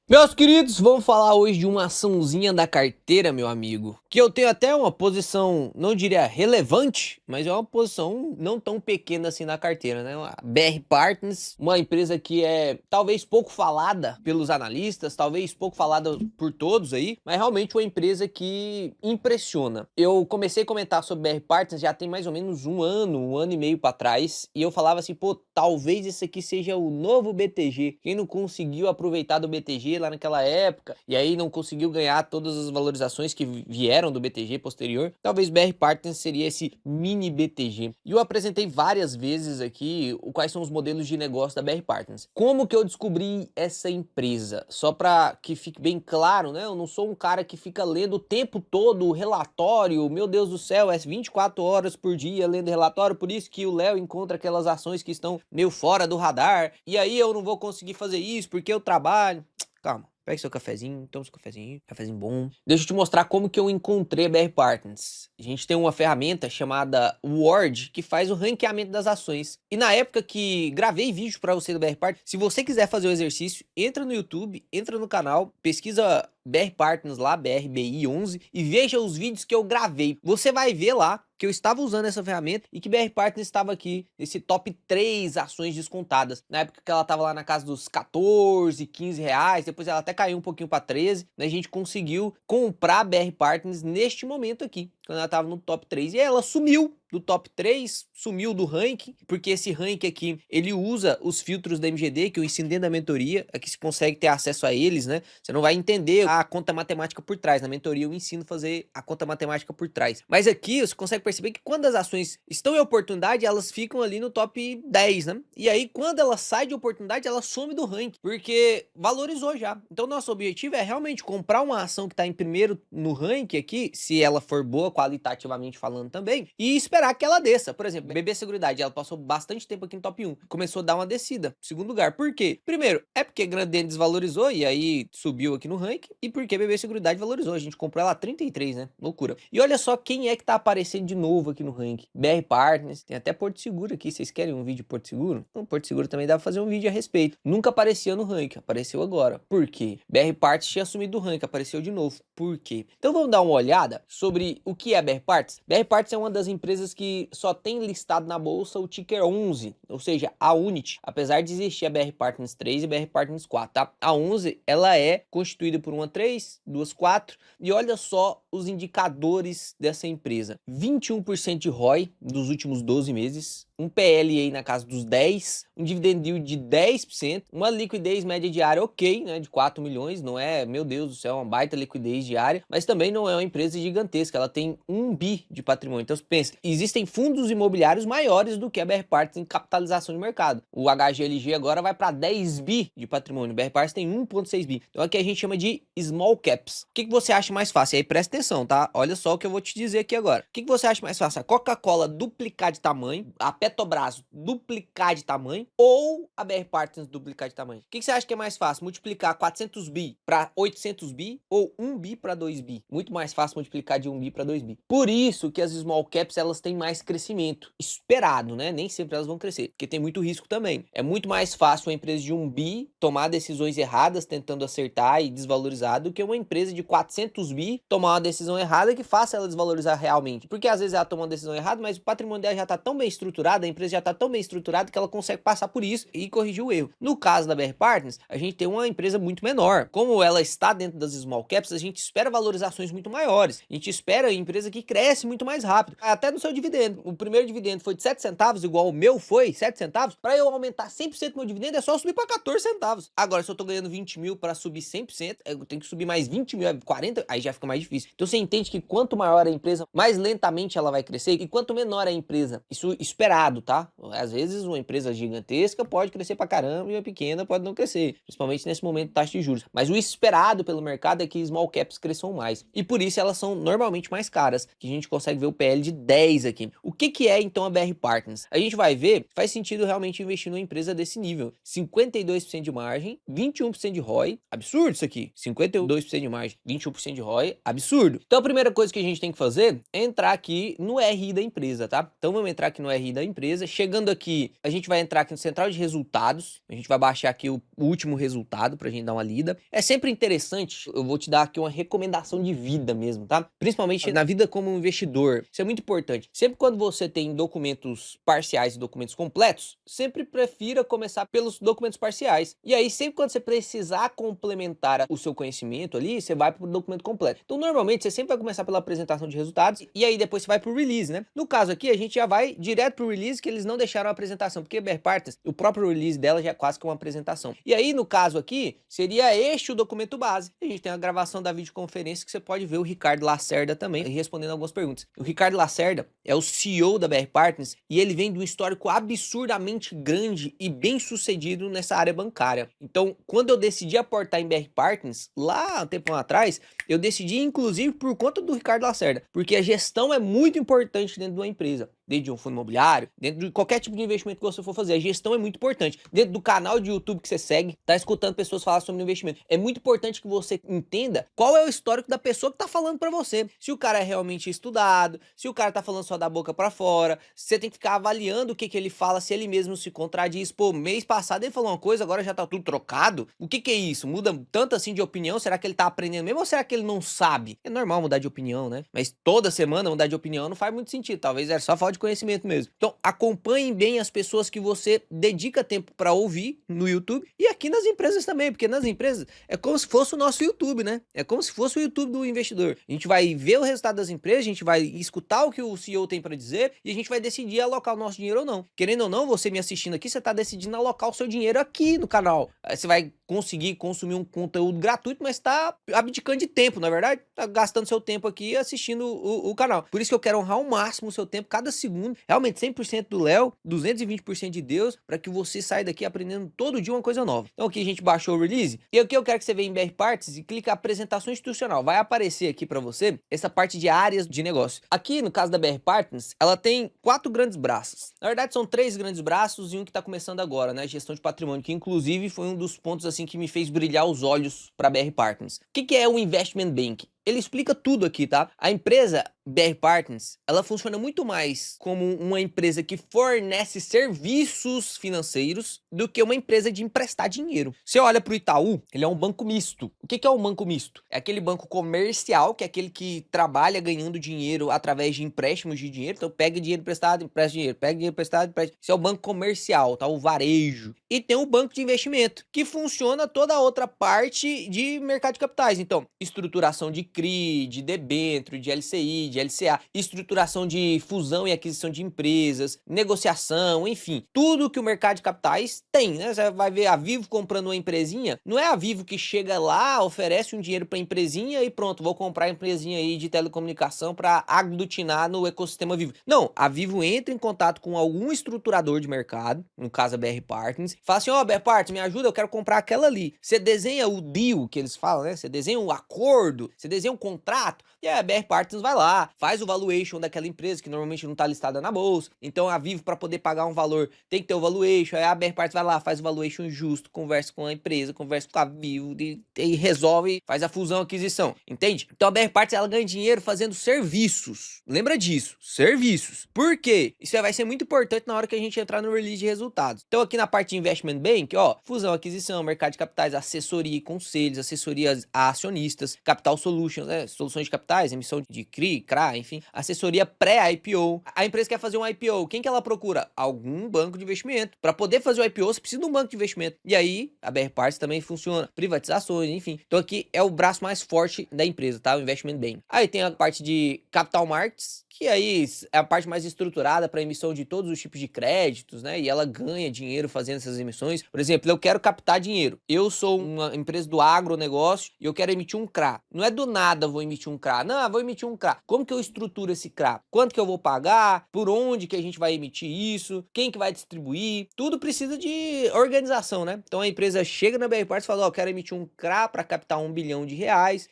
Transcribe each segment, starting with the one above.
Meus queridos, vamos falar hoje de uma açãozinha da carteira, meu amigo, que eu tenho até uma posição, não diria relevante, mas é uma posição não tão pequena assim na carteira, né? A BR Partners, uma empresa que é talvez pouco falada pelos analistas, talvez pouco falada por todos aí, mas realmente uma empresa que impressiona. Eu comecei a comentar sobre BR Partners já tem mais ou menos um ano e meio para trás, e eu falava assim, pô, talvez esse aqui seja o novo BTG. Quem não conseguiu aproveitar do BTG lá naquela época e aí não conseguiu ganhar todas as valorizações que vieram do BTG posterior, talvez BR Partners seria esse mini BTG. E eu apresentei várias vezes aqui quais são os modelos de negócio da BR Partners. Como que eu descobri essa empresa? Só para que fique bem claro, né? Eu não sou um cara que fica lendo o tempo todo o relatório, meu Deus do céu, é 24 horas por dia lendo relatório, por isso que o Léo encontra aquelas ações que estão meio fora do radar, e aí eu não vou conseguir fazer isso porque eu trabalho. Calma, pegue seu cafezinho, toma seu cafezinho, cafezinho bom. Deixa eu te mostrar como que eu encontrei a BR Partners. A gente tem uma ferramenta chamada Word que faz o ranqueamento das ações. E na época que gravei vídeo para você do BR Partners, se você quiser fazer o exercício, entra no YouTube, entra no canal, pesquisa BR Partners lá, BRBI11, e veja os vídeos que eu gravei. Você vai ver lá que eu estava usando essa ferramenta e que BR Partners estava aqui nesse top 3 ações descontadas. Na época que ela estava lá na casa dos 14, 15 reais, depois ela até caiu um pouquinho para 13, né? A gente conseguiu comprar a BR Partners neste momento aqui, quando ela estava no top 3. E ela sumiu do top 3, sumiu do ranking, porque esse ranking aqui, ele usa os filtros da MGD, que eu ensino dentro da mentoria, aqui você consegue ter acesso a eles, né? Você não vai entender a conta matemática por trás, na mentoria eu ensino a fazer a conta matemática por trás. Mas aqui você consegue perceber que quando as ações estão em oportunidade, elas ficam ali no top 10, né? E aí quando ela sai de oportunidade, ela some do ranking, porque valorizou já. Então nosso objetivo é realmente comprar uma ação que está em primeiro no ranking aqui, se ela for boa, qualitativamente falando também, e esperar que ela desça. Por exemplo, BB Seguridade, ela passou bastante tempo aqui no top 1, começou a dar uma descida, segundo lugar. Por quê? Primeiro, é porque Grandene desvalorizou e aí subiu aqui no ranking, e porque BB Seguridade valorizou, a gente comprou ela a 33, né? Loucura. E olha só quem é que tá aparecendo de novo aqui no ranking. BR Partners, tem até Porto Seguro aqui, vocês querem um vídeo de Porto Seguro? Então, Porto Seguro também dá pra fazer um vídeo a respeito. Nunca aparecia no ranking, apareceu agora. Por quê? BR Partners tinha assumido o ranking, apareceu de novo. Por quê? Então vamos dar uma olhada sobre o que é a BR Partners. BR Partners é uma das empresas que só tem listado na bolsa o ticker 11, ou seja, a Unity, apesar de existir a BR Partners 3 e BR Partners 4, tá? A 11, ela é constituída por uma 3, duas 4, e olha só os indicadores dessa empresa. 21% de ROI dos últimos 12 meses, um PL aí na casa dos 10, um dividend yield de 10%, uma liquidez média diária ok, né, de 4 milhões, não é, meu Deus do céu, uma baita liquidez diária, mas também não é uma empresa gigantesca, ela tem 1 bi de patrimônio. Então você pensa, existem fundos imobiliários maiores do que a BR Partners em capitalização de mercado. O HGLG agora vai para 10 bi de patrimônio, o BR Partners tem 1,6 bi. Então aqui a gente chama de small caps. O que você acha mais fácil? E aí presta atenção, tá? Olha só o que eu vou te dizer aqui agora. O que você acha mais fácil? A Coca-Cola duplicar de tamanho, a Petrobras duplicar de tamanho ou a BR Partners duplicar de tamanho? O que você acha que é mais fácil? Multiplicar 400 bi para 800 bi ou 1 bi para 2 bi? Muito mais fácil multiplicar de 1 bi para 2 bi. Por isso que as small caps elas têm mais crescimento esperado, né? Nem sempre elas vão crescer, porque tem muito risco também. É muito mais fácil uma empresa de 1 bi tomar decisões erradas tentando acertar e desvalorizar do que uma empresa de 400 bi tomar uma decisão errada que faça ela desvalorizar realmente. Porque às vezes ela toma uma decisão errada, mas o patrimônio dela já está tão bem estruturado, a empresa já está tão bem estruturada que ela consegue passar por isso e corrigir o erro. No caso da BR Partners, a gente tem uma empresa muito menor. Como ela está dentro das small caps, a gente espera valorizações muito maiores. A gente espera a empresa que cresce muito mais rápido. Até no seu dividendo. O primeiro dividendo foi de 7 centavos, igual o meu foi, 7 centavos. Para eu aumentar 100% meu dividendo, é só subir para 14 centavos. Agora, se eu tô ganhando 20 mil para subir 100%, eu tenho que subir mais 20 mil, 40, aí já fica mais difícil. Então você entende que quanto maior a empresa, mais lentamente ela vai crescer, e quanto menor a empresa, isso esperado, tá? Às vezes uma empresa gigantesca pode crescer pra caramba e uma pequena pode não crescer, principalmente nesse momento de taxa de juros. Mas o esperado pelo mercado é que small caps cresçam mais. E por isso elas são normalmente mais caras, que a gente consegue ver o PL de 10 aqui. O que é então a BR Partners? A gente vai ver, faz sentido realmente investir numa empresa desse nível. 52% de margem, 21% de ROI, absurdo isso aqui. 52% de margem, 21% de ROI, absurdo. Então a primeira coisa que a gente tem que fazer é entrar aqui no RI da empresa, tá? Então vamos entrar aqui no RI empresa. Chegando aqui, a gente vai entrar aqui no central de resultados. A gente vai baixar aqui o último resultado pra gente dar uma lida. É sempre interessante, eu vou te dar aqui uma recomendação de vida mesmo, tá? Principalmente na vida como investidor. Isso é muito importante. Sempre quando você tem documentos parciais e documentos completos, sempre prefira começar pelos documentos parciais. E aí, sempre quando você precisar complementar o seu conhecimento ali, você vai pro documento completo. Então, normalmente, você sempre vai começar pela apresentação de resultados e aí depois você vai pro release, né? No caso aqui, a gente já vai direto pro release, que eles não deixaram a apresentação, porque BR Partners, o próprio release dela já é quase que uma apresentação. E aí, no caso aqui, seria este o documento base. A gente tem a gravação da videoconferência que você pode ver o Ricardo Lacerda também respondendo algumas perguntas. O Ricardo Lacerda é o CEO da BR Partners e ele vem de um histórico absurdamente grande e bem sucedido nessa área bancária. Então, quando eu decidi aportar em BR Partners, lá um tempo atrás, eu decidi inclusive por conta do Ricardo Lacerda, porque a gestão é muito importante dentro de uma empresa. Dentro de um fundo imobiliário, dentro de qualquer tipo de investimento que você for fazer, a gestão é muito importante. Dentro do canal de YouTube que você segue, tá escutando pessoas falar sobre investimento. É muito importante que você entenda qual é o histórico da pessoa que tá falando pra você. Se o cara é realmente estudado, se o cara tá falando só da boca pra fora, você tem que ficar avaliando o que que ele fala, se ele mesmo se contradiz. Pô, mês passado ele falou uma coisa, agora já tá tudo trocado. O que que é isso? Muda tanto assim de opinião? Será que ele tá aprendendo mesmo ou será que ele não sabe? É normal mudar de opinião, né? Mas toda semana mudar de opinião não faz muito sentido. Talvez era só falta de conhecimento mesmo. Então, acompanhem bem as pessoas que você dedica tempo para ouvir no YouTube e aqui nas empresas também, porque nas empresas é como se fosse o nosso YouTube, né? É como se fosse o YouTube do investidor. A gente vai ver o resultado das empresas, a gente vai escutar o que o CEO tem para dizer e a gente vai decidir alocar o nosso dinheiro ou não. Querendo ou não, você me assistindo aqui, você tá decidindo alocar o seu dinheiro aqui no canal. Aí você vai conseguir consumir um conteúdo gratuito, mas tá abdicando de tempo, na verdade, tá gastando seu tempo aqui assistindo o canal. Por isso que eu quero honrar ao máximo o seu tempo, cada segundo, realmente 100% do Léo, 220% de Deus, para que você saia daqui aprendendo todo dia uma coisa nova. Então aqui a gente baixou o release, e aqui eu quero que você venha em BR Partners e clique em apresentação institucional. Vai aparecer aqui para você essa parte de áreas de negócio. Aqui, no caso da BR Partners, ela tem 4 grandes braços. Na verdade, são 3 grandes braços e um que tá começando agora, né? Gestão de patrimônio, que inclusive foi um dos pontos assim que me fez brilhar os olhos para BR Partners. O que é o Investment Bank? Ele explica tudo aqui, tá? A empresa BR Partners, ela funciona muito mais como uma empresa que fornece serviços financeiros do que uma empresa de emprestar dinheiro. Você olha para o Itaú, ele é um banco misto. O que é um banco misto? É aquele banco comercial, que é aquele que trabalha ganhando dinheiro através de empréstimos de dinheiro. Então pega dinheiro emprestado, empresta dinheiro, pega dinheiro emprestado, empresta. Isso é o banco comercial, tá? O varejo. E tem o banco de investimento, que funciona toda a outra parte de mercado de capitais. Então, estruturação de CRI, de debênture, de LCI, de LCA, estruturação de fusão e aquisição de empresas, negociação, enfim, tudo que o mercado de capitais tem, né? Você vai ver a Vivo comprando uma empresinha, não é a Vivo que chega lá, oferece um dinheiro para a empresinha e pronto, vou comprar a empresinha aí de telecomunicação para aglutinar no ecossistema Vivo. Não, a Vivo entra em contato com algum estruturador de mercado, no caso a BR Partners, fala assim, ó, BR Partners, me ajuda, eu quero comprar aquela ali. Você desenha o deal, que eles falam, né? Você desenha o acordo, você desenha um contrato, e aí a BR Partners vai lá, faz o valuation daquela empresa, que normalmente não está listada na bolsa, então a Vivo, para poder pagar um valor, tem que ter o valuation, aí a BR Partners vai lá, faz o valuation justo, conversa com a empresa, conversa com a Vivo, e resolve, faz a fusão, aquisição, entende? Então a BR Partners, ela ganha dinheiro fazendo serviços, lembra disso, serviços. Por quê? Isso vai ser muito importante na hora que a gente entrar no release de resultados. Então aqui na parte de Investment Bank, ó, fusão, aquisição, mercado de capitais, assessoria e conselhos, assessorias a acionistas, Capital Solutions, né, soluções de capitais, emissão de CRI, CRA, enfim, assessoria pré-IPO. A empresa quer fazer um IPO, quem que ela procura? Algum banco de investimento. Para poder fazer o IPO, você precisa de um banco de investimento. E aí, a BR Partners também funciona, privatizações, enfim. Então aqui é o braço mais forte da empresa, tá? O Investment Bank. Aí tem a parte de Capital Markets, que aí é a parte mais estruturada para emissão de todos os tipos de créditos, né? E ela ganha dinheiro fazendo essas emissões. Por exemplo, eu quero captar dinheiro. Eu sou uma empresa do agronegócio e eu quero emitir um CRA. Não é do nada vou emitir um CRA. Não, vou emitir um CRA. Como que eu estruturo esse CRA? Quanto que eu vou pagar? Por onde que a gente vai emitir isso? Quem que vai distribuir? Tudo precisa de organização, né? Então a empresa chega na BR Partners e fala, ó, eu quero emitir um CRA para captar R$1 bilhão,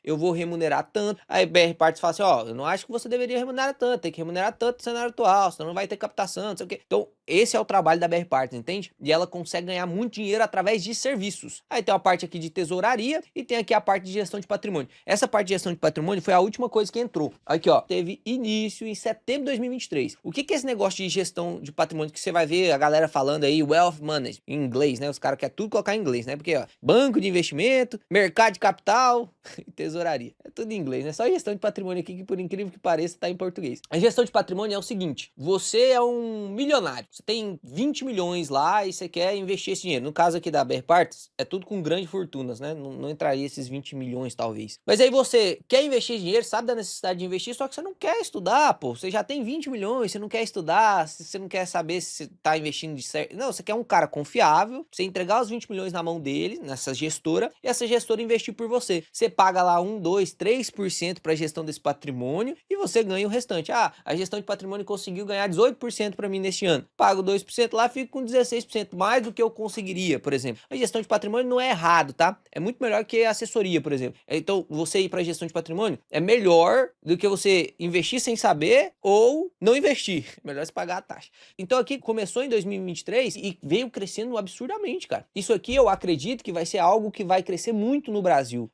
eu vou remunerar tanto. Aí a BR Partners fala assim, ó, eu não acho que você deveria remunerar tanto, tem que remunerar tanto no cenário atual, senão não vai ter captação, não sei o quê. Então, esse é o trabalho da BR Partners, entende? E ela consegue ganhar muito dinheiro através de serviços. Aí tem uma parte aqui de tesouraria e tem aqui a parte de gestão de patrimônio. Essa parte de gestão de patrimônio foi a última coisa que entrou. Aqui, ó, teve início em setembro de 2023. O que é esse negócio de gestão de patrimônio que você vai ver a galera falando aí, wealth management, em inglês, né? Os caras querem tudo colocar em inglês, né? Porque, ó, banco de investimento, mercado de capital e tesouraria. É tudo em inglês, né? Só gestão de patrimônio aqui que, por incrível que pareça, tá em português. A gestão de patrimônio é o seguinte: você é um milionário, você tem 20 milhões lá e você quer investir esse dinheiro. No caso aqui da BR Partners, é tudo com grandes fortunas, né? Não entraria esses 20 milhões, talvez. Mas aí você quer investir dinheiro, sabe da necessidade de investir, só que você não quer estudar, pô. Você já tem 20 milhões, você não quer estudar, você não quer saber se você tá investindo de certo. Não, você quer um cara confiável, você entregar os 20 milhões na mão dele, nessa gestora, e essa gestora investir por você. Você paga lá 1, 2, 3% para a gestão desse patrimônio e você ganha o restante. Ah, a gestão de patrimônio conseguiu ganhar 18% para mim neste ano. Pago 2% lá, fico com 16%, mais do que eu conseguiria, por exemplo. A gestão de patrimônio não é errado, tá? É muito melhor que a assessoria, por exemplo. Então, você ir para a gestão de patrimônio é melhor do que você investir sem saber ou não investir. É melhor você pagar a taxa. Então, aqui começou em 2023 e veio crescendo absurdamente, cara. Isso aqui eu acredito que vai ser algo que vai crescer muito no Brasil,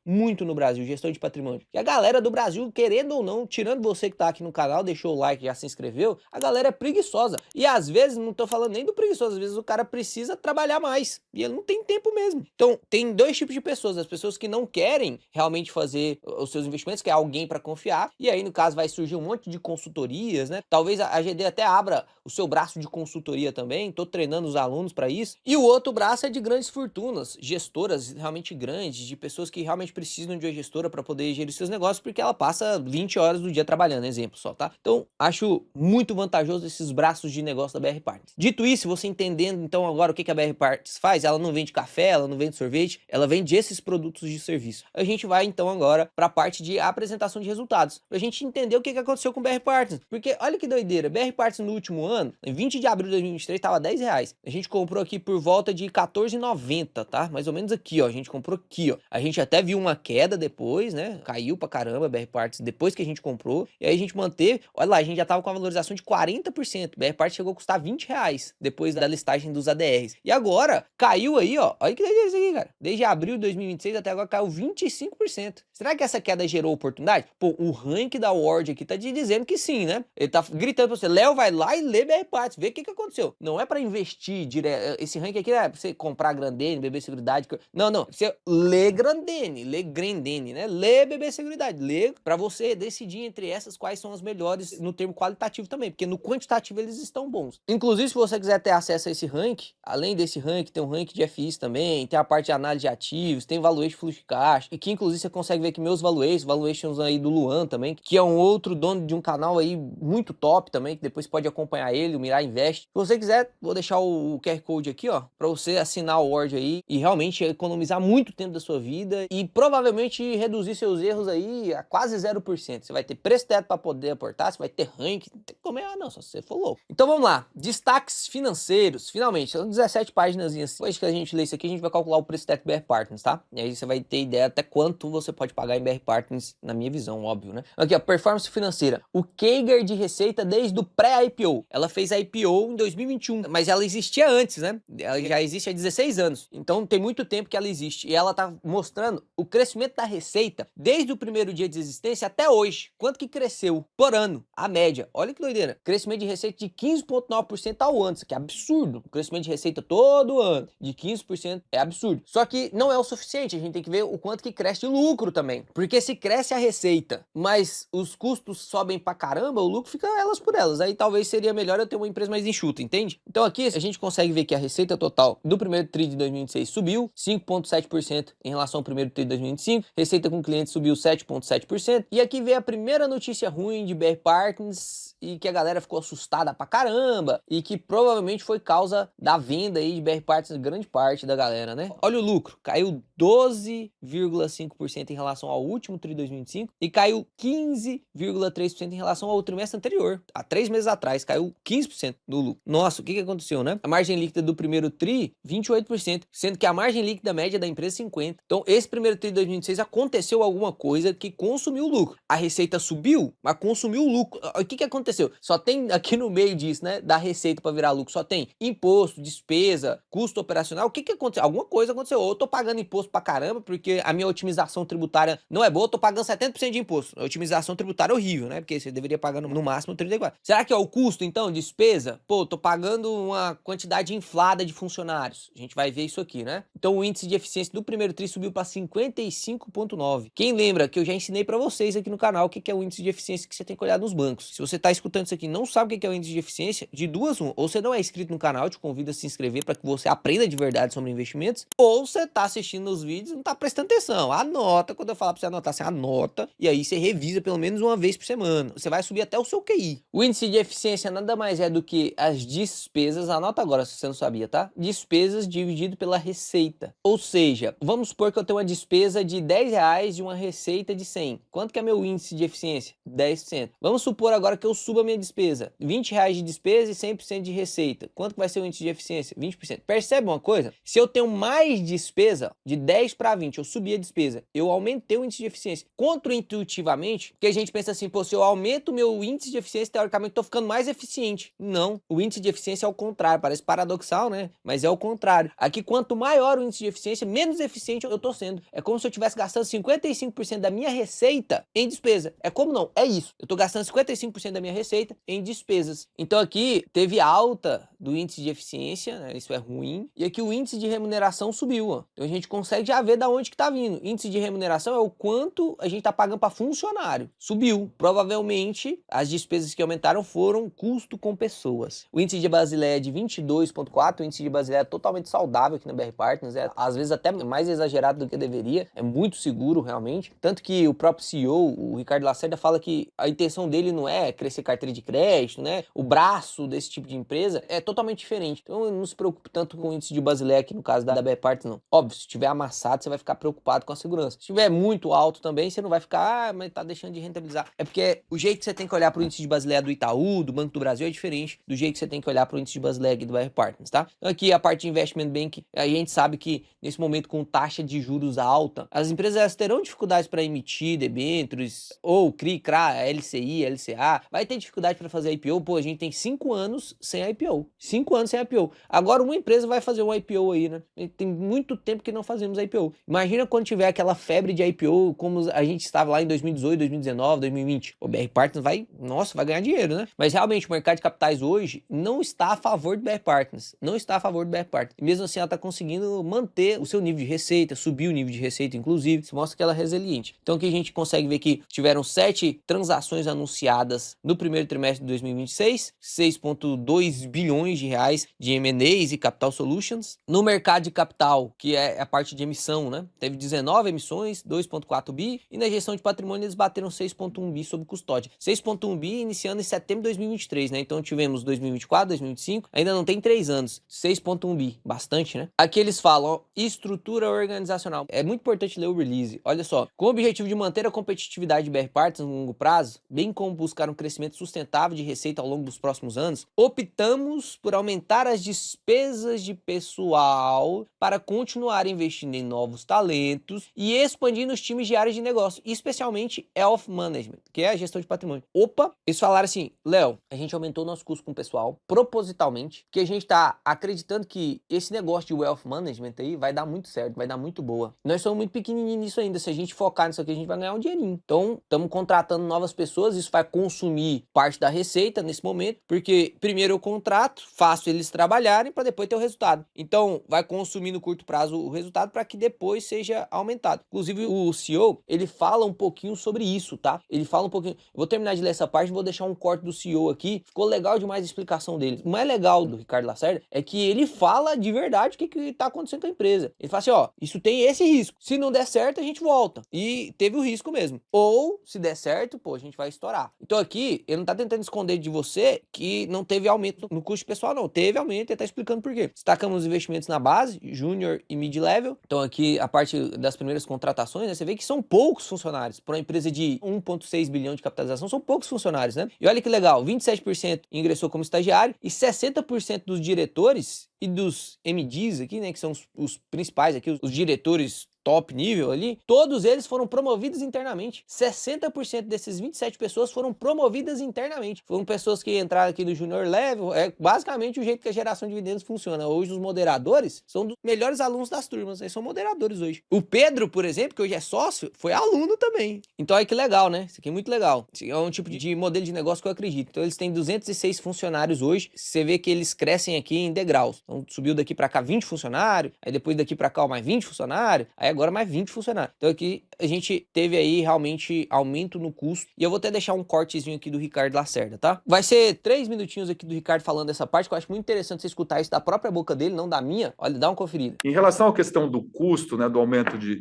gestão de patrimônio. E a galera do Brasil, querendo ou não, tirando você que tá aqui no canal, deixou o like, já se inscreveu, a galera é preguiçosa. E às vezes, não tô falando nem do preguiçoso, às vezes o cara precisa trabalhar mais e ele não tem tempo mesmo. Então, tem dois tipos de pessoas: as pessoas que não querem realmente fazer os seus investimentos, que é alguém para confiar, e aí no caso vai surgir um monte de consultorias, né? Talvez a GD até abra o seu braço de consultoria também, tô treinando os alunos para isso. E o outro braço é de grandes fortunas, gestoras realmente grandes, de pessoas que realmente precisam de uma gestora para poder gerir seus negócios, porque ela passa 20 horas do dia trabalhando, exemplo só, tá? Então, acho muito vantajoso esses braços de negócio da BR Partners. Dito isso, você entendendo então agora o que a BR Partners faz, ela não vende café, ela não vende sorvete, ela vende esses produtos de serviço. A gente vai então agora para a parte de apresentação de resultados, pra gente entender o que aconteceu com o BR Partners, porque olha que doideira, BR Partners no último ano, em 20 de abril de 2023, tava R$10. A gente comprou aqui por volta de R$14,90, tá? Mais ou menos aqui, ó, a gente comprou aqui, ó. A gente até viu uma queda depois, né? Caiu pra caramba a BR Partners depois que a gente comprou, e aí a gente manteve, olha lá, a gente já tava com a valorização de 40%, BR Partners chegou a custar R$20 depois da listagem dos ADRs. E agora, caiu aí, ó, olha que doideira isso aqui, cara. Desde abril de 2026 até agora caiu 25%. Será que essa queda gerou oportunidade? Pô, o rank da Ward aqui tá te dizendo que sim, né? Ele tá gritando pra você: Léo, vai lá e lê BR Partners, vê o que aconteceu. Não é pra investir direto, esse rank aqui é pra você comprar Grandene, BB Seguridade. Não, você lê Grandene, lê Grandene, né? Lê BB Seguridade, lê pra você decidir entre essas quais são as melhores no termo qualitativo também, porque no quantitativo eles estão bons. Inclusive, se você quiser ter acesso a esse rank, além desse rank, tem um rank de FIs também, tem a parte de análise de ativos, tem valuation fluxo de caixa, e que inclusive você consegue ver aqui meus valuations aí do Luan também, que é um outro dono de um canal aí muito top também, que depois pode acompanhar ele, o Mirar Invest. Se você quiser, vou deixar o QR Code aqui, ó, pra você assinar o Word aí e realmente economizar muito tempo da sua vida e provavelmente reduzir seus erros aí a quase 0%. Você vai ter preço teto pra poder aportar, você vai ter rank, não tem que comer, não, só se você for louco. Então vamos lá, destaques financeiros, finalmente, são 17 páginas assim. Depois que a gente lê isso aqui, a gente vai calcular o preço teto BR Partners, tá? E aí você vai ter ideia até quanto você pode pagar em BR Partners, na minha visão, óbvio, né? Aqui, ó, performance financeira. O CAGR de receita desde o pré-IPO. Ela fez a IPO em 2021, mas ela existia antes, né? Ela já existe há 16 anos. Então tem muito tempo que ela existe. E ela tá mostrando o crescimento da receita desde o primeiro dia de existência até hoje. Quanto que cresceu por ano? A média. Olha que doideira. Crescimento de receita de 15,9% ao ano. Isso aqui é absurdo. O crescimento de receita todo ano de 15% é absurdo. Só que não é o suficiente. A gente tem que ver o quanto que cresce o lucro também. Porque se cresce a receita, mas os custos sobem pra caramba, o lucro fica elas por elas. Aí talvez seria melhor eu ter uma empresa mais enxuta, entende? Então aqui a gente consegue ver que a receita total do primeiro TRI de 2026 subiu 5,7% em relação ao primeiro TRI de 2025. Receita com clientes subiu 7,7%. E aqui vem a primeira notícia ruim de BR Partners e que a galera ficou assustada pra caramba e que provavelmente foi causa da venda aí de BR Partners, grande parte da galera, né? Olha o lucro, caiu 12,5% em relação ao último TRI de 2025 e caiu 15,3% em relação ao trimestre anterior. Há 3 meses atrás, caiu 15% do lucro. Nossa, o que aconteceu, né? A margem líquida do primeiro TRI, 28%, sendo que a margem líquida média da empresa é 50%. Então, esse primeiro TRI de 2026 aconteceu alguma coisa que consumiu o lucro. A receita subiu, mas consumiu o lucro. O que aconteceu? Só tem aqui no meio disso, né? Da receita receita para virar lucro? Só tem imposto, despesa, custo operacional. O que que aconteceu? Alguma coisa aconteceu. Ou eu tô pagando imposto pra caramba, porque a minha otimização tributária não é boa, eu tô pagando 70% de imposto. A otimização tributária é horrível, né? Porque você deveria pagar no máximo 34%. Será que é o custo, então, despesa? Pô, tô pagando uma quantidade inflada de funcionários. A gente vai ver isso aqui, né? Então o índice de eficiência do primeiro tri subiu para 55,9. Quem lembra que eu já ensinei para vocês aqui no canal o que é o índice de eficiência que você tem que olhar nos bancos. Se você tá escutando isso aqui e não sabe o que é o índice de eficiência, de duas uma, ou você não é inscrito no canal, eu te convido a se inscrever para que você aprenda de verdade sobre investimentos, ou você tá assistindo os vídeos e não tá prestando atenção. Anota, quando eu falar para você anotar, você anota e aí você revisa pelo menos uma vez por semana. Você vai subir até o seu QI. O índice de eficiência nada mais é do que as despesas, anota agora se você não sabia, tá? Despesas dividido pela receita. Ou seja, vamos supor que eu tenho uma despesa de R$10 e uma receita de 100. Quanto que é meu índice de eficiência? 10%. Vamos supor agora que eu suba a minha despesa. R$20 de despesa e 100% de receita. Quanto que vai ser o índice de eficiência? 20%. Percebe uma coisa? Se eu tenho mais despesa, de 10 para 20, eu subi a despesa, eu aumentei o índice de eficiência. Contraintuitivamente, porque a gente pensa assim, pô, se eu aumento o meu índice de eficiência, teoricamente eu tô ficando mais eficiente. Não, o índice de eficiência é o contrário, parece paradoxal, né? Mas é o contrário. Aqui, quanto maior o índice de eficiência, menos eficiente eu tô sendo. É como se eu estivesse gastando 55% da minha receita em despesa. É como não? É isso. Eu tô gastando 55% da minha receita em despesas. Então aqui teve alta do índice de eficiência, né? Isso é ruim. E aqui o índice de remuneração subiu, ó. Então a gente consegue já ver da onde que tá vindo. Índice de remuneração é o quanto a gente tá pagando para funcionário. Subiu. Provavelmente as despesas que aumentaram foram custo com pessoas. O índice de Basileia é de 22,4. O índice de Basileia é totalmente saudável aqui na BR Partners. É às vezes até mais exagerado do que deveria. É muito seguro realmente. Tanto que o próprio CEO, o Ricardo Lacerda, fala que a intenção dele não é crescer carteira de crédito, né? O braço desse tipo de empresa é totalmente diferente. Então eu não se preocupe tanto com o índice de Basileia aqui no caso da BR Partners, não. Óbvio, se tiver amassado, você vai ficar preocupado com a segurança. Se tiver muito alto também, você não vai ficar, mas tá deixando de rentabilizar. É porque o jeito que você tem que olhar para o índice de Basileia do Itaú, do Banco do Brasil, é diferente do jeito que você tem que olhar para o índice de Basileia aqui do BR Partners, tá? Então aqui a parte de Investment Bank, a gente sabe que nesse momento com taxa de juros alta, as empresas terão dificuldades para emitir debêntures ou CRI, CRA, LCI, LCA, vai ter dificuldade para fazer IPO. Pô, a gente tem 5 anos sem IPO. 5 anos sem IPO. Agora uma empresa vai fazer um IPO aí, né? Tem muito tempo que não fazemos IPO. Imagina quando tiver aquela febre de IPO como a gente estava lá em 2018, 2019, 2020. O BR Partners vai, nossa, vai ganhar dinheiro, né? Mas realmente o mercado de capitais hoje não está a favor do BR Partners. Não está a favor do BR Partners. E mesmo assim ela está conseguindo manter o seu nível de receita, subir o nível de receita, inclusive. Isso mostra que ela é resiliente. Então aqui a gente consegue ver que tiveram 7 transações anunciadas no primeiro trimestre de 2026, 6,2 bilhões de reais de M&As e Capital Solutions. No mercado de capital, que é a parte de emissão, né? Teve 19 emissões, 2,4 bi, e na gestão de patrimônio eles bateram 6,1 bi sob custódia. 6,1 bi iniciando em setembro de 2023, né? Então tivemos 2024, 2025, ainda não tem 3 anos, 6,1 bi, bastante, né? Aqui eles falam, ó, estrutura organizacional. É muito importante ler o release. Olha só, com o objetivo de manter a competitividade de BR Partners no longo prazo, bem como buscar um crescimento sustentável de receita ao longo dos próximos anos, optamos por aumentar as despesas de pessoal para continuar investindo em novos talentos e expandindo os times de áreas de negócio, especialmente Wealth Management, que é a gestão de patrimônio. Opa, eles falaram assim, Léo, a gente aumentou nosso custo com o pessoal propositalmente, que a gente tá acreditando que esse negócio de Wealth Management aí vai dar muito certo, vai dar muito boa. Nós somos muito pequenininhos nisso ainda, se a gente focar nisso aqui, a gente vai ganhar um dinheirinho. Então, estamos contratando novas pessoas, isso vai consumir parte da receita nesse momento, porque primeiro eu contrato, faço eles trabalharem para depois ter o resultado. Então, vai consumir no curto prazo o resultado para que depois seja aumentado. Inclusive, o CEO, ele fala um pouquinho sobre isso, tá? Ele fala um pouquinho. Eu vou terminar de ler essa parte, vou deixar um corte do CEO aqui. Ficou legal demais a explicação dele. O mais legal do Ricardo Lacerda é que ele fala de verdade o que tá acontecendo com a empresa. Ele fala assim, ó, isso tem esse risco. Se não der certo, a gente volta. E teve o risco mesmo. Ou, se der certo, pô, a gente vai estourar. Então aqui, ele não tá tentando esconder de você que não teve aumento no custo pessoal, não. Teve aumento, ele tá explicando por quê. Destacamos os investimentos na base, júnior e mid-level. Então aqui, a parte das primeiras contratações, né, você vê que são poucos funcionários. Para uma empresa de 1,6 bilhão de capitalização, são poucos funcionários, né? E olha que legal, 27% ingressou como estagiário e 60% dos diretores e dos MDs aqui, né, que são os principais aqui, os diretores top nível ali, todos eles foram promovidos internamente. 60% desses 27 pessoas foram promovidas internamente. Foram pessoas que entraram aqui do Junior Level. É basicamente o jeito que a geração de dividendos funciona. Hoje os moderadores são dos melhores alunos das turmas. Eles são moderadores hoje. O Pedro, por exemplo, que hoje é sócio, foi aluno também. Então olha que legal, né? Isso aqui é muito legal. Isso é um tipo de modelo de negócio que eu acredito. Então eles têm 206 funcionários hoje. Você vê que eles crescem aqui em degraus. Então subiu daqui para cá 20 funcionários, aí depois daqui para cá mais 20 funcionários, aí agora mais 20 funcionários. Então aqui a gente teve aí realmente aumento no custo. E eu vou até deixar um cortezinho aqui do Ricardo Lacerda, tá? Vai ser 3 minutinhos aqui do Ricardo falando dessa parte, que eu acho muito interessante você escutar isso da própria boca dele, não da minha. Olha, dá uma conferida. Em relação à questão do custo, né, do aumento de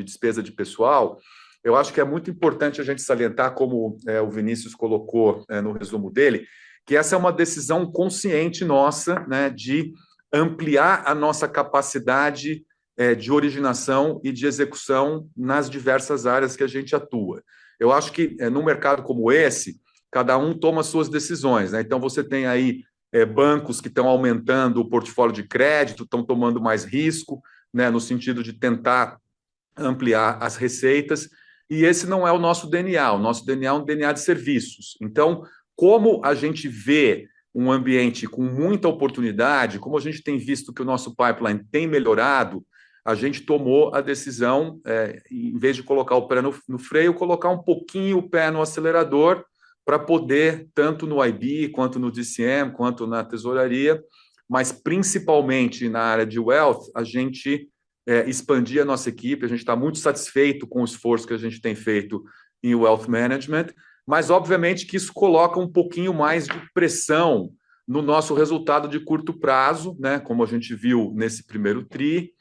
despesa de pessoal, eu acho que é muito importante a gente salientar, como o Vinícius colocou no resumo dele, que essa é uma decisão consciente nossa, né, de ampliar a nossa capacidade de originação e de execução nas diversas áreas que a gente atua. Eu acho que num mercado como esse, cada um toma suas decisões, né? Então você tem aí bancos que estão aumentando o portfólio de crédito, estão tomando mais risco, né, no sentido de tentar ampliar as receitas, e esse não é o nosso DNA. O nosso DNA é um DNA de serviços. Então, como a gente vê um ambiente com muita oportunidade, como a gente tem visto que o nosso pipeline tem melhorado, a gente tomou a decisão, em vez de colocar o pé no freio, colocar um pouquinho o pé no acelerador, para poder, tanto no IB, quanto no DCM, quanto na tesouraria, mas principalmente na área de wealth, a gente expandir a nossa equipe. A gente está muito satisfeito com o esforço que a gente tem feito em wealth management, mas obviamente que isso coloca um pouquinho mais de pressão no nosso resultado de curto prazo, né? Como a gente viu nesse primeiro TRI,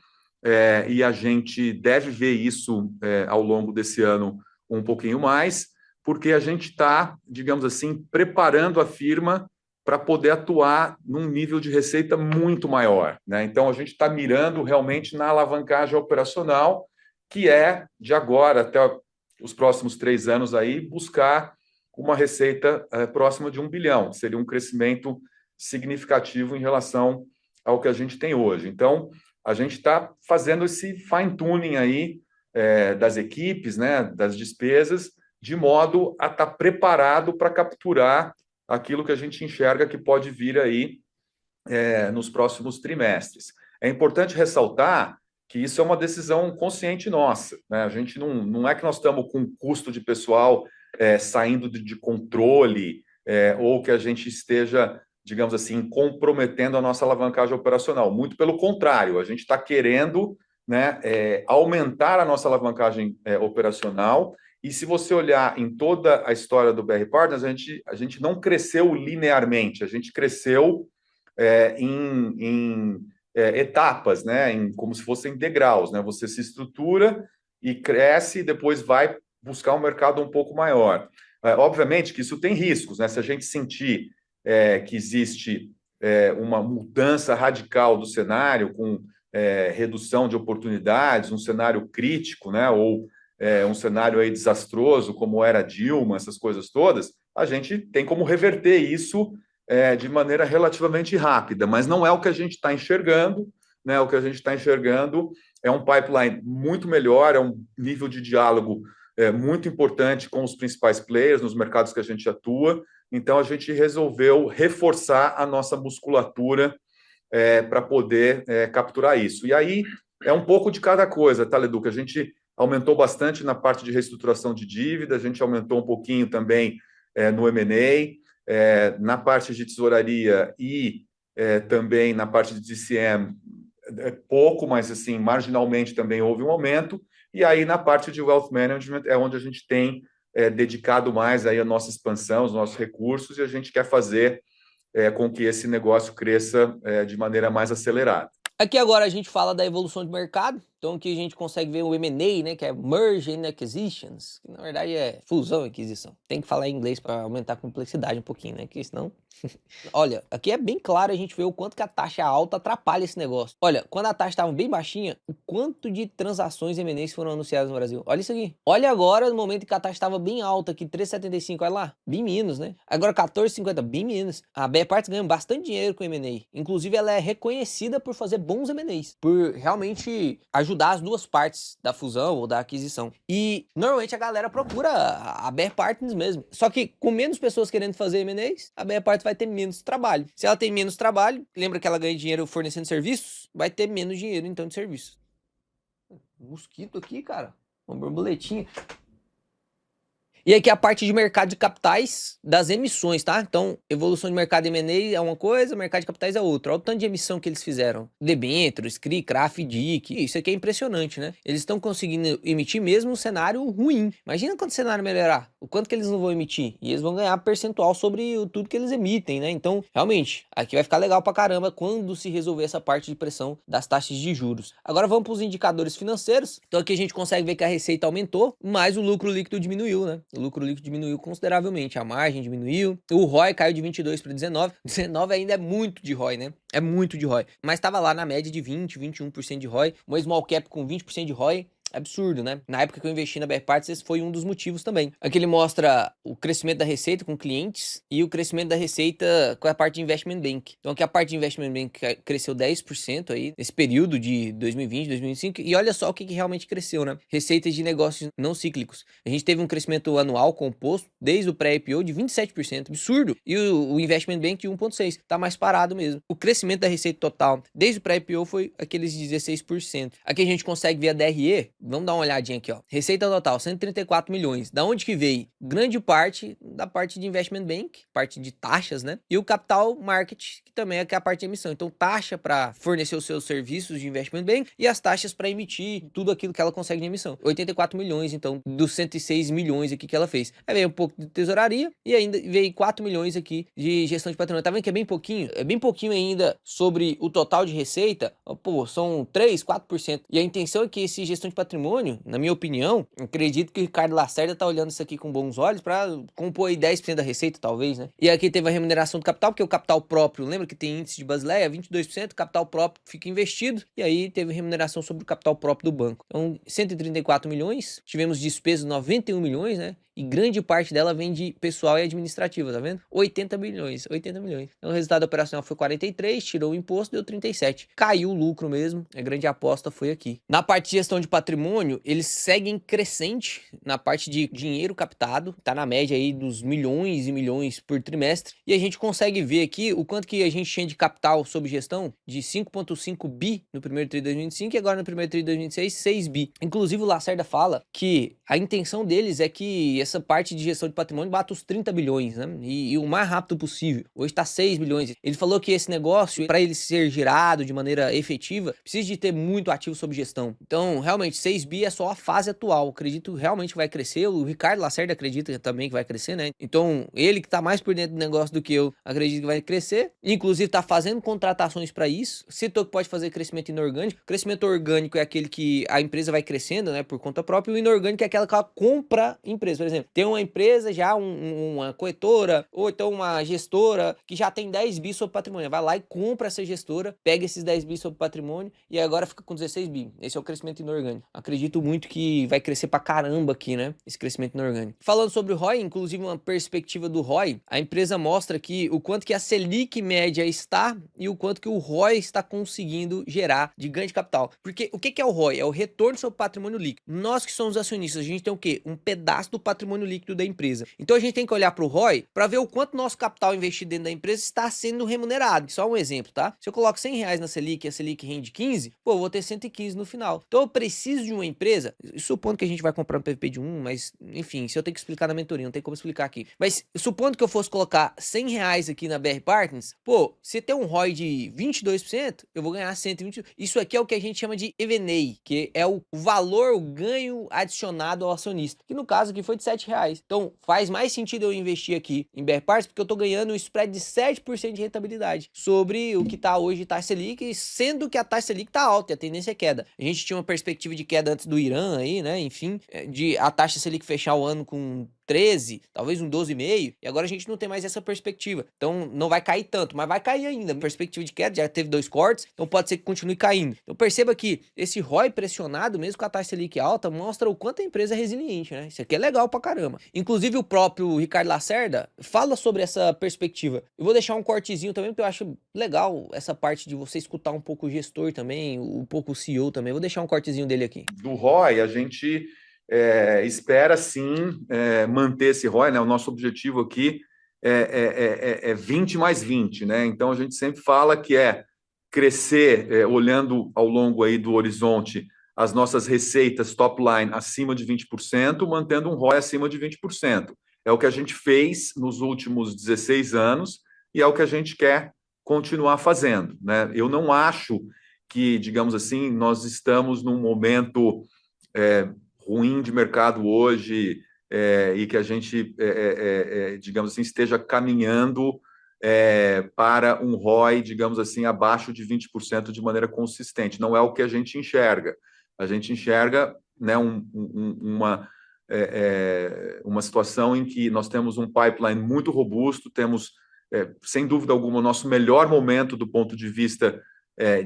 e a gente deve ver isso ao longo desse ano um pouquinho mais, porque a gente está, digamos assim, preparando a firma para poder atuar num nível de receita muito maior, né? Então, a gente está mirando realmente na alavancagem operacional, que é, de agora até os próximos 3 anos, aí, buscar uma receita próxima de 1 bilhão. Seria um crescimento significativo em relação ao que a gente tem hoje. Então, a gente está fazendo esse fine-tuning aí das equipes, né, das despesas, de modo a estar preparado para capturar aquilo que a gente enxerga que pode vir aí nos próximos trimestres. É importante ressaltar que isso é uma decisão consciente nossa, né? A gente não é que nós estamos com um custo de pessoal saindo de controle, ou que a gente esteja, digamos assim, comprometendo a nossa alavancagem operacional. Muito pelo contrário, a gente está querendo, né, aumentar a nossa alavancagem operacional. E se você olhar em toda a história do BR Partners, a gente não cresceu linearmente, a gente cresceu em etapas, né? Como se fossem degraus, né? Você se estrutura e cresce e depois vai buscar um mercado um pouco maior. Obviamente que isso tem riscos, né? Se a gente sentir que existe uma mudança radical do cenário, com redução de oportunidades, um cenário crítico, né? Ou um cenário aí desastroso, como era Dilma, essas coisas todas, a gente tem como reverter isso de maneira relativamente rápida, mas não é o que a gente está enxergando, né? O que a gente está enxergando é um pipeline muito melhor, é um nível de diálogo muito importante com os principais players nos mercados que a gente atua. Então, a gente resolveu reforçar a nossa musculatura para poder capturar isso. E aí, é um pouco de cada coisa, tá, Leduc? A gente aumentou bastante na parte de reestruturação de dívida, a gente aumentou um pouquinho também no M&A, na parte de tesouraria e também na parte de DCM, pouco, mas assim, marginalmente também houve um aumento. E aí, na parte de wealth management, é onde a gente tem dedicado mais aí a nossa expansão, os nossos recursos, e a gente quer fazer com que esse negócio cresça de maneira mais acelerada. Aqui agora a gente fala da evolução de mercado. Então aqui a gente consegue ver o M&A, né, que é Merge and Acquisitions, que na verdade é fusão e aquisição. Tem que falar em inglês para aumentar a complexidade um pouquinho, né, que senão... Olha, aqui é bem claro a gente ver o quanto que a taxa alta atrapalha esse negócio. Olha, quando a taxa estava bem baixinha, o quanto de transações M&As foram anunciadas no Brasil. Olha isso aqui. Olha agora no momento que a taxa estava bem alta, aqui 3,75, olha lá, bem menos, né? Agora 14,50, bem menos. A BR Partners ganha bastante dinheiro com M&A. Inclusive ela é reconhecida por fazer bons M&As, por realmente ajudar ajudar as duas partes da fusão ou da aquisição. E normalmente a galera procura a BR Partners mesmo. Só que com menos pessoas querendo fazer M&As, a BR Partners vai ter menos trabalho. Se ela tem menos trabalho, lembra que ela ganha dinheiro fornecendo serviços? Vai ter menos dinheiro então de serviços. Mosquito aqui, cara. Uma borboletinha. E aqui a parte de mercado de capitais das emissões, tá? Então, evolução de mercado M&A é uma coisa, mercado de capitais é outra. Olha o tanto de emissão que eles fizeram. Debêntures, CRI, CRAF, DIC. Isso aqui é impressionante, né? Eles estão conseguindo emitir mesmo um cenário ruim. Imagina quando o cenário melhorar. O quanto que eles não vão emitir. E eles vão ganhar percentual sobre tudo que eles emitem, né? Então, realmente, aqui vai ficar legal pra caramba quando se resolver essa parte de pressão das taxas de juros. Agora vamos para os indicadores financeiros. Então aqui a gente consegue ver que a receita aumentou, mas o lucro líquido diminuiu, né? O lucro líquido diminuiu consideravelmente, a margem diminuiu, o ROI caiu de 22 para 19, 19 ainda é muito de ROI, né? É muito de ROI, mas estava lá na média de 20, 21% de ROI, uma small cap com 20% de ROI, absurdo, né? Na época que eu investi na BR Partners, esse foi um dos motivos também. Aqui ele mostra o crescimento da receita com clientes e o crescimento da receita com a parte de Investment Bank. Então aqui a parte de Investment Bank cresceu 10% aí, nesse período de 2020, 2025, e olha só o que realmente cresceu, né? Receitas de negócios não cíclicos. A gente teve um crescimento anual composto, desde o pré-IPO, de 27%, absurdo. E o Investment Bank de 1,6%, tá mais parado mesmo. O crescimento da receita total, desde o pré-IPO, foi aqueles 16%. Aqui a gente consegue ver a DRE. Vamos dar uma olhadinha aqui, ó. Receita total, 134 milhões. Da onde que veio? Grande parte da parte de Investment Bank, parte de taxas, né? E o Capital Market, que também é a parte de emissão. Então, taxa para fornecer os seus serviços de Investment Bank e as taxas para emitir tudo aquilo que ela consegue de emissão. 84 milhões, então, dos 106 milhões aqui que ela fez. Aí veio um pouco de tesouraria e ainda veio 4 milhões aqui de gestão de patrimônio. Tá vendo que é bem pouquinho? É bem pouquinho ainda sobre o total de receita. Pô, são 3, 4%. E a intenção é que esse gestão de patrimônio, na minha opinião, acredito que o Ricardo Lacerda tá olhando isso aqui com bons olhos para compor aí 10% da receita, talvez, né? E aqui teve a remuneração do capital, porque o capital próprio, lembra que tem índice de Basileia, 22%, capital próprio fica investido, e aí teve remuneração sobre o capital próprio do banco. Então, 134 milhões, tivemos despesas 91 milhões, né? E grande parte dela vem de pessoal e administrativa, tá vendo? 80 milhões. Então o resultado operacional foi 43, tirou o imposto, deu 37. Caiu o lucro mesmo, a grande aposta foi aqui. Na parte de gestão de patrimônio, eles seguem crescente na parte de dinheiro captado, tá na média aí dos milhões e milhões por trimestre. E a gente consegue ver aqui o quanto que a gente tinha de capital sob gestão, de 5,5 bi no primeiro tri de 2025 e agora no primeiro tri de 2026, 6 bi. Inclusive o Lacerda fala que a intenção deles é que essa parte de gestão de patrimônio bata os 30 bilhões, né? E o mais rápido possível. Hoje está 6 bilhões. Ele falou que esse negócio, para ele ser girado de maneira efetiva, precisa de ter muito ativo sob gestão. Então, realmente, 6 bi é só a fase atual. Acredito realmente que vai crescer. O Ricardo Lacerda acredita também que vai crescer, né? Então, ele que tá mais por dentro do negócio do que eu, acredito que vai crescer. Inclusive, tá fazendo contratações para isso. Citou que pode fazer crescimento inorgânico. Crescimento orgânico é aquele que a empresa vai crescendo, né? Por conta própria. E o inorgânico é aquela que ela compra empresa. Por exemplo, tem uma empresa já, uma corretora, ou então uma gestora que já tem 10 bi sobre patrimônio. Vai lá e compra essa gestora, pega esses 10 bi sobre patrimônio e agora fica com 16 bi. Esse é o crescimento inorgânico. Acredito muito que vai crescer pra caramba aqui, né? Esse crescimento inorgânico. Falando sobre o ROI, inclusive uma perspectiva do ROI, a empresa mostra aqui o quanto que a Selic média está e o quanto que o ROI está conseguindo gerar de ganho de capital. Porque o que é o ROI? É o retorno sobre patrimônio líquido. Nós que somos acionistas, a gente tem o quê? Um pedaço do patrimônio líquido da empresa. Então a gente tem que olhar para o ROI para ver o quanto nosso capital investido dentro da empresa está sendo remunerado. Só um exemplo, tá? Se eu coloco 100 reais na Selic e a Selic rende 15, pô, eu vou ter 115 no final. Então eu preciso de uma empresa, supondo que a gente vai comprar um PVP de 1, mas enfim, se eu tenho que explicar na mentoria, não tem como explicar aqui. Mas supondo que eu fosse colocar 100 reais aqui na BR Partners, pô, se tem um ROI de 22%, eu vou ganhar 120. Isso aqui é o que a gente chama de EVNEI, que é o valor, o ganho adicionado ao acionista, que no caso aqui foi de 7 reais. Então faz mais sentido eu investir aqui em BR Partners porque eu tô ganhando um spread de 7% de rentabilidade sobre o que tá hoje taxa Selic, sendo que a taxa Selic tá alta e a tendência é queda. A gente tinha uma perspectiva de queda antes do Irã aí, né? Enfim, de a taxa Selic fechar o ano com 13, talvez um 12,5, e agora a gente não tem mais essa perspectiva. Então não vai cair tanto, mas vai cair ainda. Perspectiva de queda, já teve 2 cortes, então pode ser que continue caindo. Então perceba que esse ROI pressionado, mesmo com a taxa Selic alta, mostra o quanto a empresa é resiliente, né? Isso aqui é legal pra caramba. Inclusive o próprio Ricardo Lacerda fala sobre essa perspectiva. Eu vou deixar um cortezinho também, porque eu acho legal essa parte de você escutar um pouco o gestor também, um pouco o CEO também. Vou deixar um cortezinho dele aqui. Do ROI, a gente espera sim manter esse ROI, né? O nosso objetivo aqui é 20 mais 20, né? Então a gente sempre fala que é crescer, olhando ao longo aí do horizonte, as nossas receitas top line acima de 20%, mantendo um ROI acima de 20%. É o que a gente fez nos últimos 16 anos e é o que a gente quer continuar fazendo, né? Eu não acho que, digamos assim, nós estamos num momento ruim de mercado hoje e que a gente, digamos assim, esteja caminhando para um ROI, digamos assim, abaixo de 20% de maneira consistente. Não é o que a gente enxerga. A gente enxerga, né, uma situação em que nós temos um pipeline muito robusto, temos, sem dúvida alguma, o nosso melhor momento do ponto de vista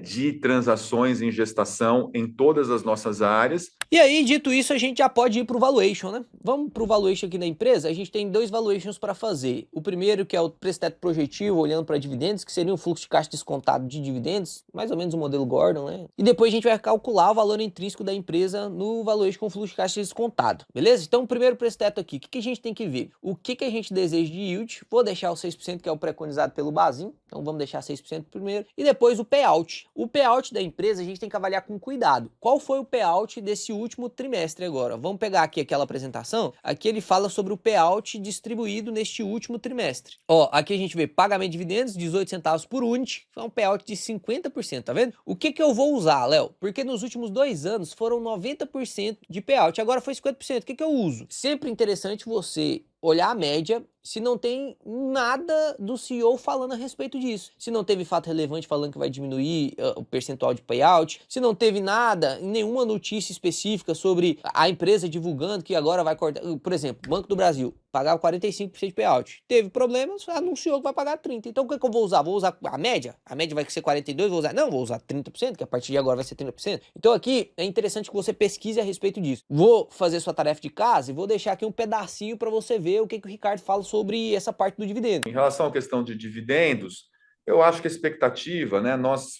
de transações em gestação em todas as nossas áreas. E aí, dito isso, a gente já pode ir para o valuation, né? Vamos para o valuation aqui da empresa. A gente tem 2 valuations para fazer. O primeiro, que é o preço teto projetivo, olhando para dividendos, que seria um fluxo de caixa descontado de dividendos, mais ou menos o modelo Gordon, né? E depois a gente vai calcular o valor intrínseco da empresa no valuation com fluxo de caixa descontado, beleza? Então, o primeiro preço teto aqui, o que a gente tem que ver? O que a gente deseja de yield? Vou deixar o 6%, que é o preconizado pelo Bazin. Então, vamos deixar 6% primeiro. E depois o payout. O payout da empresa a gente tem que avaliar com cuidado. Qual foi o payout desse último trimestre agora? Vamos pegar aqui aquela apresentação. Aqui ele fala sobre o payout distribuído neste último trimestre. Ó, aqui a gente vê pagamento de dividendos, 18 centavos por unit, é um payout de 50%, tá vendo? O que eu vou usar, Léo? Porque nos últimos 2 anos foram 90% de payout, agora foi 50%. O que eu uso? Sempre interessante você olhar a média, se não tem nada do CEO falando a respeito disso. Se não teve fato relevante falando que vai diminuir o percentual de payout, se não teve nada, nenhuma notícia específica sobre a empresa divulgando que agora vai cortar. Por exemplo, Banco do Brasil pagava 45% de payout. Teve problemas, anunciou que vai pagar 30%. Então o que eu vou usar? Vou usar a média? A média vai ser 42%, vou usar? Não, vou usar 30%, que a partir de agora vai ser 30%. Então aqui é interessante que você pesquise a respeito disso. Vou fazer sua tarefa de casa e vou deixar aqui um pedacinho para você ver o que o Ricardo fala sobre essa parte do dividendo. Em relação à questão de dividendos, eu acho que a expectativa, né, nós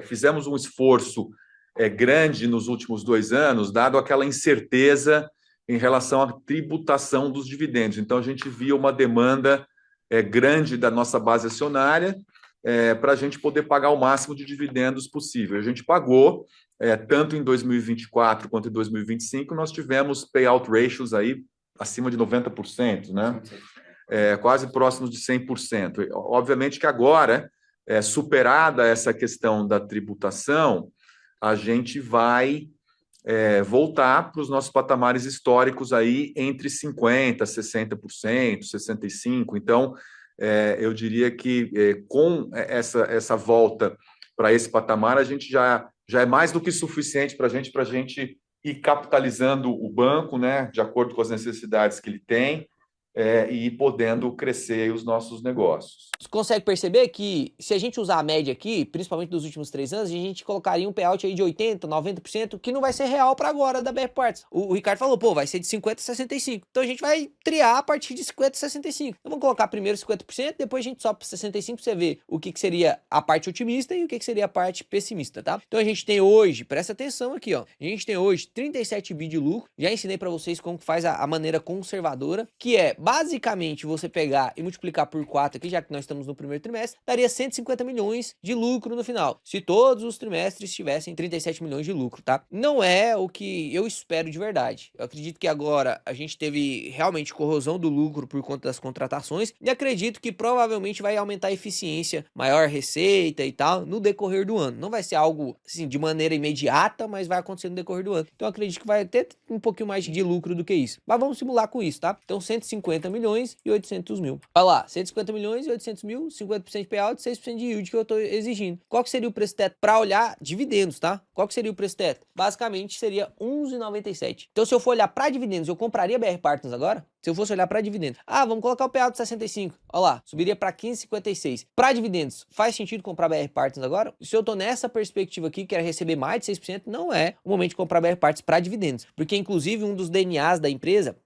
fizemos um esforço grande nos últimos 2 anos, dado aquela incerteza em relação à tributação dos dividendos. Então, a gente via uma demanda grande da nossa base acionária para a gente poder pagar o máximo de dividendos possível. A gente pagou, tanto em 2024 quanto em 2025, nós tivemos payout ratios aí acima de 90%, né? Quase próximos de 100%. Obviamente que agora, superada essa questão da tributação, a gente vai voltar para os nossos patamares históricos aí entre 50%, 60%, 65%. Então, eu diria que com essa volta para esse patamar, a gente já é mais do que suficiente para a gente ir capitalizando o banco, né, de acordo com as necessidades que ele tem, e podendo crescer os nossos negócios. Você consegue perceber que se a gente usar a média aqui, principalmente dos últimos 3 anos, a gente colocaria um payout aí de 80%, 90%, que não vai ser real para agora da BR Parts. O Ricardo falou, pô, vai ser de 50% a 65%. Então a gente vai triar a partir de 50% a 65%. Então vamos colocar primeiro 50%, depois a gente sobe para 65% para você ver o que seria a parte otimista e o que seria a parte pessimista, tá? Então a gente tem hoje, presta atenção aqui, ó. A gente tem hoje 37 bi de lucro. Já ensinei para vocês como faz a maneira conservadora, que é basicamente você pegar e multiplicar por 4 aqui, já que nós estamos no primeiro trimestre, daria 150 milhões de lucro no final, se todos os trimestres tivessem 37 milhões de lucro, tá? Não é o que eu espero de verdade. Eu acredito que agora a gente teve realmente corrosão do lucro por conta das contratações e acredito que provavelmente vai aumentar a eficiência, maior receita e tal no decorrer do ano. Não vai ser algo assim de maneira imediata, mas vai acontecer no decorrer do ano. Então eu acredito que vai ter um pouquinho mais de lucro do que isso. Mas vamos simular com isso, tá? Então 150 milhões e 800 mil. Olha lá, 150 milhões e 800 mil, 50% de payout, 6% de yield que eu tô exigindo. Qual que seria o preço teto para olhar dividendos, tá? Qual que seria o preço teto? Basicamente seria 11,97. Então se eu for olhar para dividendos, eu compraria BR Partners agora? Se eu fosse olhar para dividendos, vamos colocar o payout de 65, olha lá, subiria para 15,56. Para dividendos, faz sentido comprar BR Partners agora? Se eu tô nessa perspectiva aqui, quero receber mais de 6%, não é o momento de comprar BR Partners para dividendos, porque inclusive um dos DNAs da empresa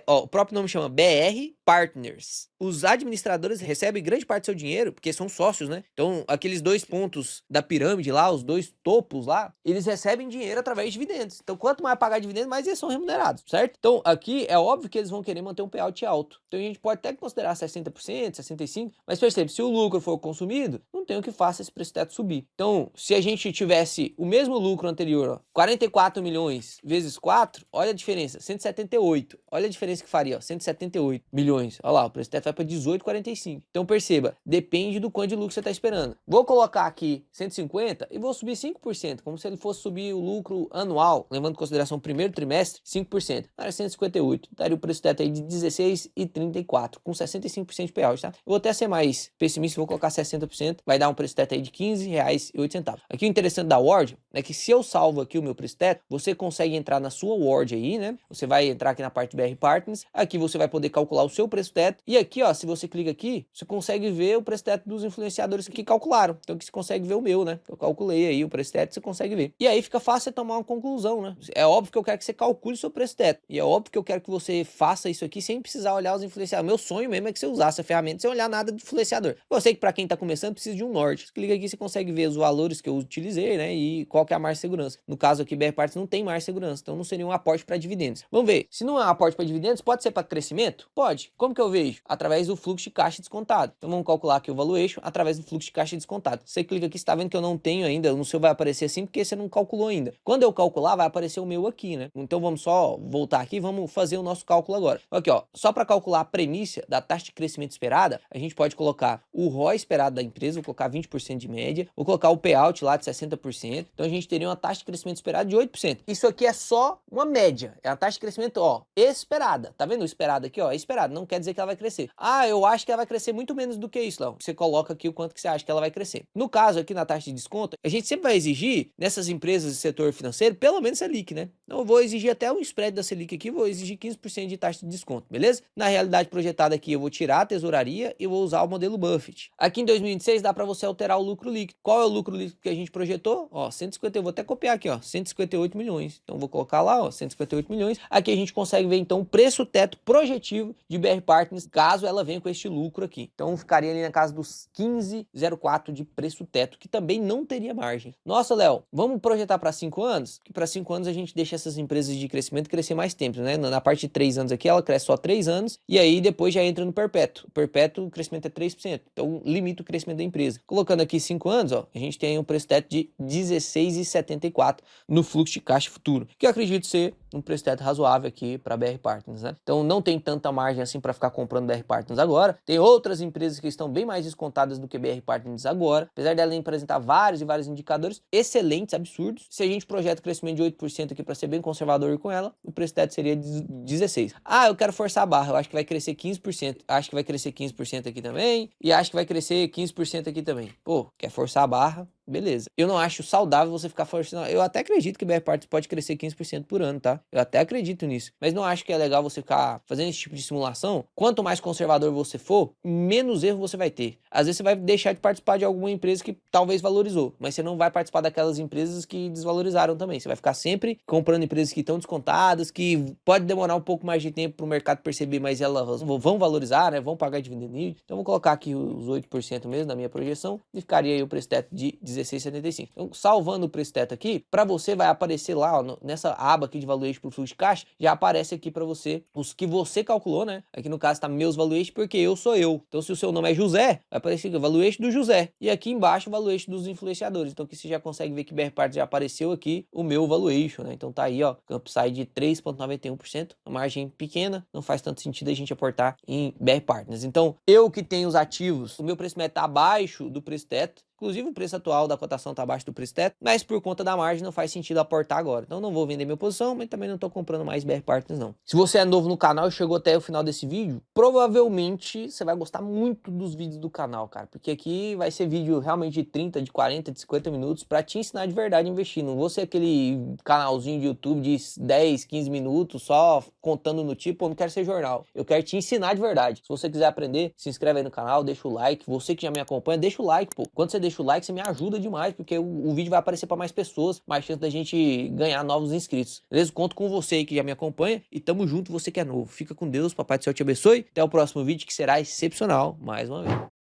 o próprio nome chama BR Partners. Os administradores recebem grande parte do seu dinheiro, porque são sócios, né? Então, aqueles 2 pontos da pirâmide lá, os 2 topos lá, eles recebem dinheiro através de dividendos. Então, quanto mais pagar dividendos, mais eles são remunerados, certo? Então, aqui é óbvio que eles vão querer manter um payout alto. Então, a gente pode até considerar 60%, 65%, mas percebe, se o lucro for consumido, não tem o que faça esse preço teto subir. Então, se a gente tivesse o mesmo lucro anterior, 44 milhões vezes 4, olha a diferença, 178. Olha a diferença que faria, 178 milhões. Olha lá, o preço teto vai para 18,45. Então perceba, depende do quanto de lucro você está esperando. Vou colocar aqui 150 e vou subir 5%, como se ele fosse subir o lucro anual, levando em consideração o primeiro trimestre, 5%. Era 158, daria o preço teto aí de 16,34, com 65% de payout, tá? Eu vou até ser mais pessimista, vou colocar 60%, vai dar um preço teto aí de R$15,08. Aqui o interessante da Ward é que se eu salvo aqui o meu preço teto, você consegue entrar na sua Ward aí, né? Você vai entrar aqui na parte de BR Partners, aqui você vai poder calcular o seu preço teto, e aqui, ó, se você clica aqui, você consegue ver o preço teto dos influenciadores que calcularam. Então aqui você consegue ver o meu, né? Eu calculei aí o preço teto, você consegue ver. E aí fica fácil você tomar uma conclusão, né? É óbvio que eu quero que você calcule o seu preço teto, e é óbvio que eu quero que você faça isso aqui sem precisar olhar os influenciadores. Meu sonho mesmo é que você usasse a ferramenta sem olhar nada do influenciador. Eu sei que para quem tá começando precisa de um norte. Você clica aqui, você consegue ver os valores que eu utilizei, né? E qual que é a margem de segurança. No caso aqui, BR Partners não tem margem de segurança, então não seria um aporte para dividendos. Vamos ver. Se não é um aporte para dividendos, pode ser para crescimento? Pode. Como que eu vejo? Através do fluxo de caixa descontado. Então vamos calcular aqui o valuation através do fluxo de caixa descontado. Você clica aqui, você está vendo que eu não tenho ainda, no seu vai aparecer assim porque você não calculou ainda. Quando eu calcular, vai aparecer o meu aqui, né? Então vamos só voltar aqui, vamos fazer o nosso cálculo agora. Aqui, ó, só para calcular a premissa da taxa de crescimento esperada, a gente pode colocar o ROI esperado da empresa, vou colocar 20% de média, vou colocar o payout lá de 60%, então a gente teria uma taxa de crescimento esperada de 8%. Isso aqui é só uma média, é a taxa de crescimento, ó, esperada. Tá vendo o esperado aqui, ó? É esperado, não quer dizer que ela vai crescer. Eu acho que ela vai crescer muito menos do que isso, não. Você coloca aqui o quanto que você acha que ela vai crescer. No caso aqui na taxa de desconto, a gente sempre vai exigir nessas empresas do setor financeiro, pelo menos Selic, né? Então eu vou exigir até o spread da Selic aqui, vou exigir 15% de taxa de desconto, beleza? Na realidade projetada aqui, eu vou tirar a tesouraria e vou usar o modelo Buffett. Aqui em 2026 dá para você alterar o lucro líquido. Qual é o lucro líquido que a gente projetou? Ó, 150, eu vou até copiar aqui, ó, 158 milhões. Então vou colocar lá, ó, 158 milhões. Aqui a gente consegue ver então o preço teto projetivo de BR Partners, caso ela venha com este lucro aqui. Então ficaria ali na casa dos 15,04 de preço teto, que também não teria margem. Nossa, Léo, vamos projetar para 5 anos? Que para 5 anos a gente deixa essas empresas de crescimento crescer mais tempo, né? Na parte de 3 anos aqui, ela cresce só 3 anos e aí depois já entra no perpétuo. O perpétuo, o crescimento é 3%. Então limita o crescimento da empresa. Colocando aqui 5 anos, ó, a gente tem um preço teto de 16,74 no fluxo de caixa futuro, que eu acredito ser um preço teto razoável aqui para BR Partners, né? Então não tem tanta margem assim para ficar comprando BR Partners agora. Tem outras empresas que estão bem mais descontadas do que BR Partners agora, apesar dela apresentar vários e vários indicadores excelentes, absurdos. Se a gente projeta crescimento de 8% aqui para ser bem conservador com ela, o preço teto seria de 16. Eu quero forçar a barra, eu acho que vai crescer 15%. Acho que vai crescer 15% aqui também e acho que vai crescer 15% aqui também. Pô, quer forçar a barra? Beleza. Eu não acho saudável você ficar forçando. Eu até acredito que BR Partners pode crescer 15% por ano, tá? Eu até acredito nisso. Mas não acho que é legal você ficar fazendo esse tipo de simulação. Quanto mais conservador você for, menos erro você vai ter. Às vezes você vai deixar de participar de alguma empresa que talvez valorizou, mas você não vai participar daquelas empresas que desvalorizaram também. Você vai ficar sempre comprando empresas que estão descontadas, que pode demorar um pouco mais de tempo para o mercado perceber, mas elas vão valorizar, né? Vão pagar dividendo. Então vou colocar aqui os 8% mesmo na minha projeção e ficaria aí o preço teto de 16,75. Então, salvando o preço teto aqui, para você vai aparecer lá, ó, nessa aba aqui de valuation por fluxo de caixa, já aparece aqui para você os que você calculou, né? Aqui no caso tá meus valuation porque eu sou eu. Então, se o seu nome é José, vai aparecer aqui, valuation do José. E aqui embaixo, valuation dos influenciadores. Então, aqui você já consegue ver que BR Partners já apareceu aqui o meu valuation, né? Então, tá aí, ó, upside de 3,91%, uma margem pequena, não faz tanto sentido a gente aportar em BR Partners. Então, eu que tenho os ativos, o meu preço médio tá abaixo do preço teto, Inclusive o preço atual da cotação tá abaixo do preço teto, mas por conta da margem não faz sentido aportar agora. Então não vou vender minha posição, mas também não tô comprando mais BR Partners não. Se você é novo no canal e chegou até o final desse vídeo, provavelmente você vai gostar muito dos vídeos do canal, cara, porque aqui vai ser vídeo realmente de 30, de 40, de 50 minutos para te ensinar de verdade a investir. Não vou ser aquele canalzinho de YouTube de 10, 15 minutos só contando no tipo, eu não quero ser jornal. Eu quero te ensinar de verdade. Se você quiser aprender, se inscreve aí no canal, deixa o like. Você que já me acompanha, deixa o like, pô. Quando você deixa o like, você me ajuda demais, porque o vídeo vai aparecer para mais pessoas, mais chance da gente ganhar novos inscritos. Beleza? Conto com você aí que já me acompanha e tamo junto, você que é novo. Fica com Deus, papai do céu te abençoe. Até o próximo vídeo que será excepcional, mais uma vez.